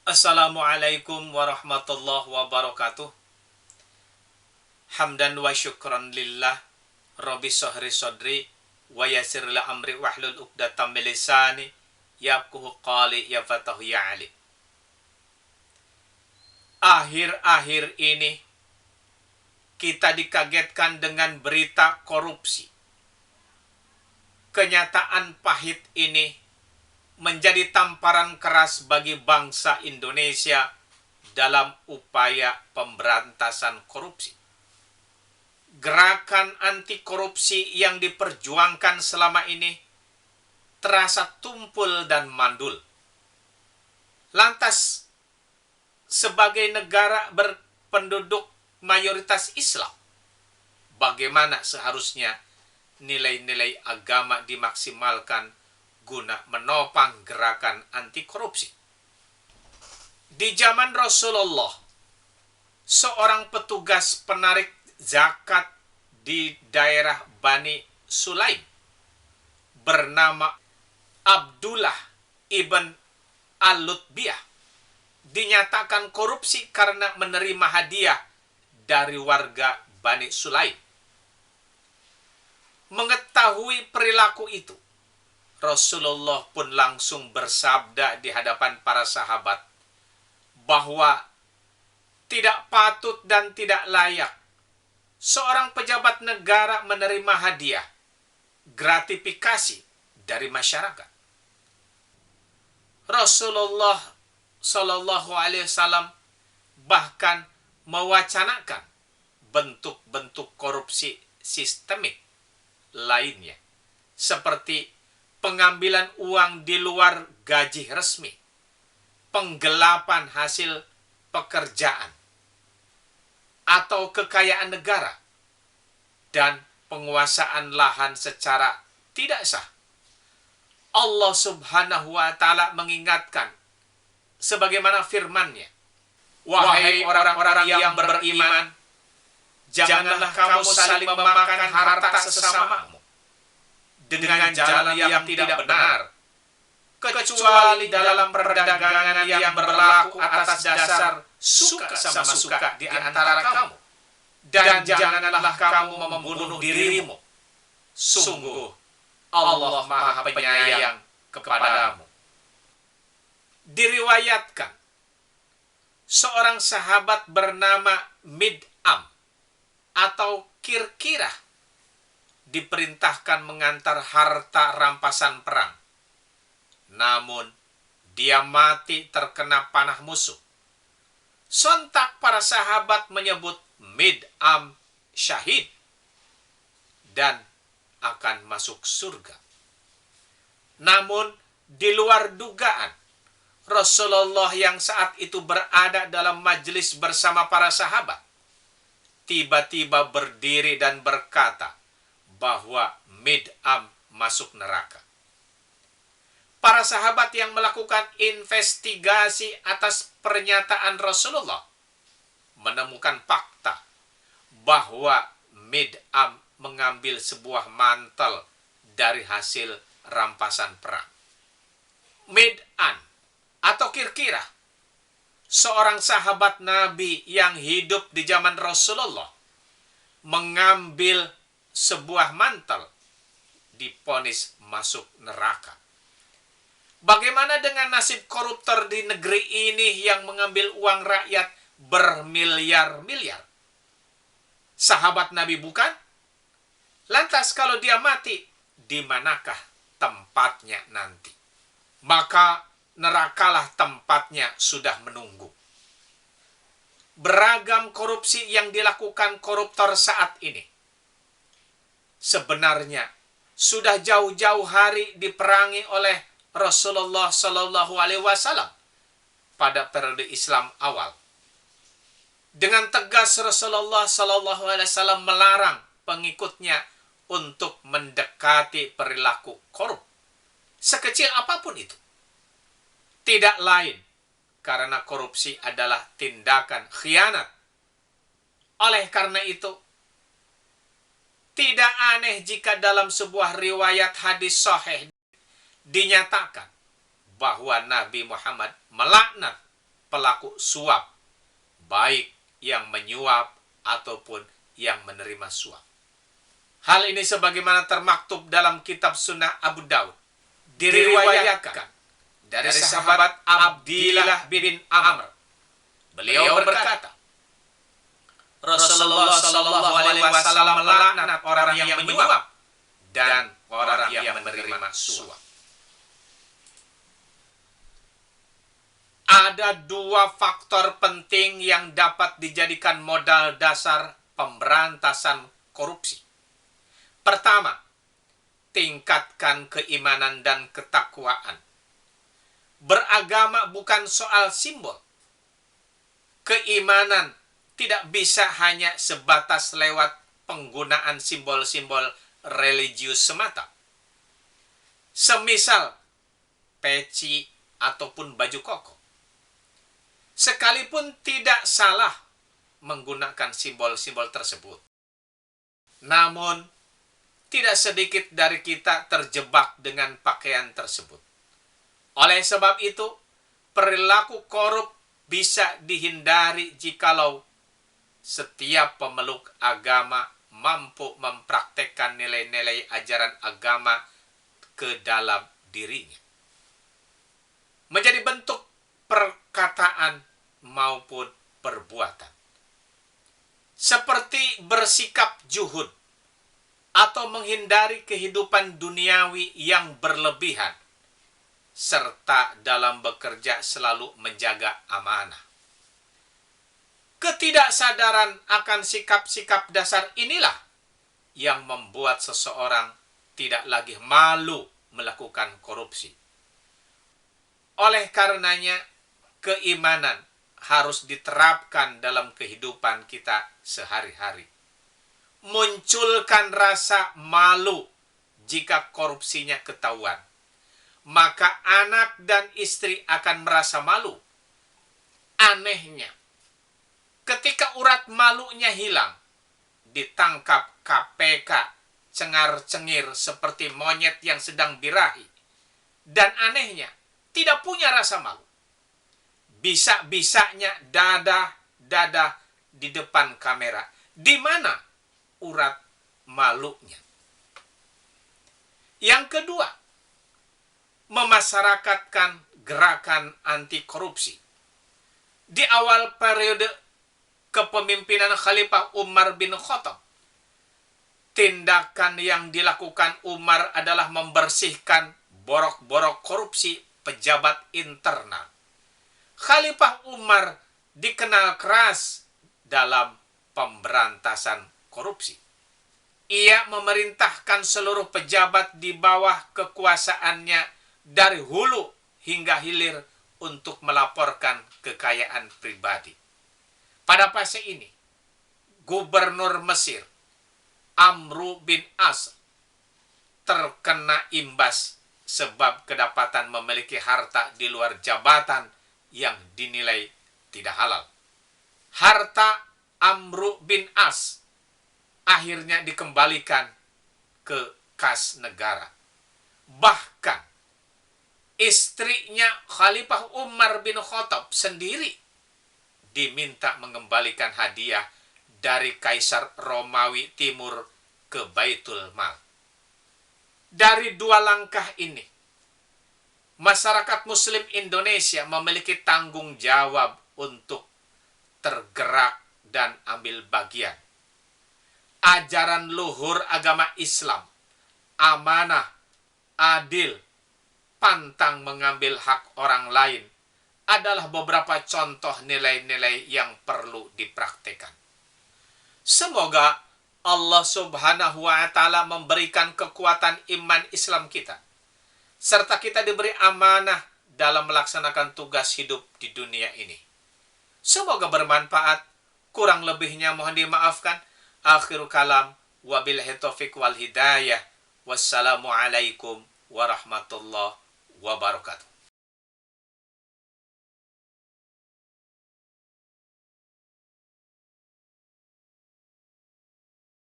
Assalamualaikum warahmatullahi wabarakatuh. Hamdan wa syukran lillah. Rabbi sahri sodri wa yasir la amri wahlul uqdatam min lisani yafqahu qali ya fatahu ya ali. Akhir-akhir ini kita dikagetkan dengan berita korupsi. Kenyataan pahit ini menjadi tamparan keras bagi bangsa Indonesia dalam upaya pemberantasan korupsi. Gerakan anti korupsi yang diperjuangkan selama ini terasa tumpul dan mandul. Lantas, sebagai negara berpenduduk mayoritas Islam, bagaimana seharusnya nilai-nilai agama dimaksimalkan guna menopang gerakan anti korupsi? Di zaman Rasulullah, seorang petugas penarik zakat di daerah Bani Sulaim bernama Abdullah ibn Al-Lutbiyah dinyatakan korupsi karena menerima hadiah dari warga Bani Sulaim. Mengetahui perilaku itu, Rasulullah pun langsung bersabda di hadapan para sahabat bahwa tidak patut dan tidak layak seorang pejabat negara menerima hadiah, gratifikasi dari masyarakat. Rasulullah Shallallahu Alaihi Wasallam bahkan mewacanakan bentuk-bentuk korupsi sistemik lainnya, seperti pengambilan uang di luar gaji resmi, penggelapan hasil pekerjaan atau kekayaan negara, dan penguasaan lahan secara tidak sah. Allah Subhanahu wa Ta'ala mengingatkan sebagaimana firman-Nya, "Wahai orang-orang yang beriman, janganlah kamu saling memakan harta sesamamu dengan jalan yang tidak benar, kecuali dalam perdagangan yang berlaku atas dasar suka sama suka di antara kamu. Dan janganlah kamu membunuh dirimu. Sungguh, Allah Maha Penyayang kepadamu." Diriwayatkan, seorang sahabat bernama Mid'am atau Kirkirah diperintahkan mengantar harta rampasan perang. Namun, dia mati terkena panah musuh. Sontak para sahabat menyebut Mid'am syahid dan akan masuk surga. Namun, di luar dugaan, Rasulullah yang saat itu berada dalam majelis bersama para sahabat tiba-tiba berdiri dan berkata bahwa Mid'am masuk neraka. Para sahabat yang melakukan investigasi atas pernyataan Rasulullah menemukan fakta bahwa Mid'am mengambil sebuah mantel dari hasil rampasan perang. Mid'an atau Kirkirah, seorang sahabat Nabi yang hidup di zaman Rasulullah, mengambil sebuah mantel, divonis masuk neraka. Bagaimana dengan nasib koruptor di negeri ini yang mengambil uang rakyat bermiliar-miliar? Sahabat Nabi bukan? Lantas kalau dia mati, di manakah tempatnya nanti? Maka nerakalah tempatnya sudah menunggu. Beragam korupsi yang dilakukan koruptor saat ini sebenarnya sudah jauh-jauh hari diperangi oleh Rasulullah Shallallahu Alaihi Wasallam pada periode Islam awal. Dengan tegas Rasulullah Shallallahu Alaihi Wasallam melarang pengikutnya untuk mendekati perilaku korup, sekecil apapun itu. Tidak lain karena korupsi adalah tindakan khianat. Oleh karena itu, tidak aneh jika dalam sebuah riwayat hadis sahih dinyatakan bahwa Nabi Muhammad melaknat pelaku suap, baik yang menyuap ataupun yang menerima suap. Hal ini sebagaimana termaktub dalam kitab Sunnah Abu Daud, diriwayatkan dari sahabat Abdillah bin Amr. Beliau berkata, Rasulullah Shallallahu Alaihi Wasallam melaknat orang yang menyuap dan orang yang menerima suap. Ada dua faktor penting yang dapat dijadikan modal dasar pemberantasan korupsi. Pertama, tingkatkan keimanan dan ketakwaan. Beragama bukan soal simbol. Keimanan tidak bisa hanya sebatas lewat penggunaan simbol-simbol religius semata. Semisal peci ataupun baju koko. Sekalipun tidak salah menggunakan simbol-simbol tersebut. Namun, tidak sedikit dari kita terjebak dengan pakaian tersebut. Oleh sebab itu, perilaku korup bisa dihindari jikalau setiap pemeluk agama mampu mempraktekkan nilai-nilai ajaran agama ke dalam dirinya. Menjadi bentuk perkataan maupun perbuatan. Seperti bersikap juhud atau menghindari kehidupan duniawi yang berlebihan, serta dalam bekerja selalu menjaga amanah. Ketidaksadaran akan sikap-sikap dasar inilah yang membuat seseorang tidak lagi malu melakukan korupsi. Oleh karenanya, keimanan harus diterapkan dalam kehidupan kita sehari-hari. Munculkan rasa malu jika korupsinya ketahuan. Maka anak dan istri akan merasa malu. Anehnya, ketika urat malunya hilang, ditangkap KPK cengar-cengir seperti monyet yang sedang birahi. Dan anehnya, tidak punya rasa malu. Bisa-bisanya dadah di depan kamera. Di mana urat malunya? Yang kedua, memasyarakatkan gerakan anti korupsi. Di awal periode kepemimpinan Khalifah Umar bin Khattab, tindakan yang dilakukan Umar adalah membersihkan borok-borok korupsi pejabat internal. Khalifah Umar dikenal keras dalam pemberantasan korupsi. Ia memerintahkan seluruh pejabat di bawah kekuasaannya dari hulu hingga hilir untuk melaporkan kekayaan pribadi. Pada fase ini, Gubernur Mesir, Amru bin As, terkena imbas sebab kedapatan memiliki harta di luar jabatan yang dinilai tidak halal. Harta Amru bin As akhirnya dikembalikan ke kas negara. Bahkan istrinya Khalifah Umar bin Khattab sendiri diminta mengembalikan hadiah dari Kaisar Romawi Timur ke Baitul Mal. Dari dua langkah ini, masyarakat Muslim Indonesia memiliki tanggung jawab untuk tergerak dan ambil bagian. Ajaran luhur agama Islam, amanah, adil, pantang mengambil hak orang lain adalah beberapa contoh nilai-nilai yang perlu dipraktikkan. Semoga Allah Subhanahu wa Ta'ala memberikan kekuatan iman Islam kita, serta kita diberi amanah dalam melaksanakan tugas hidup di dunia ini. Semoga bermanfaat. Kurang lebihnya mohon dimaafkan. Akhirul kalam, wabillahi taufiq wal hidayah. Wassalamualaikum warahmatullahi wabarakatuh.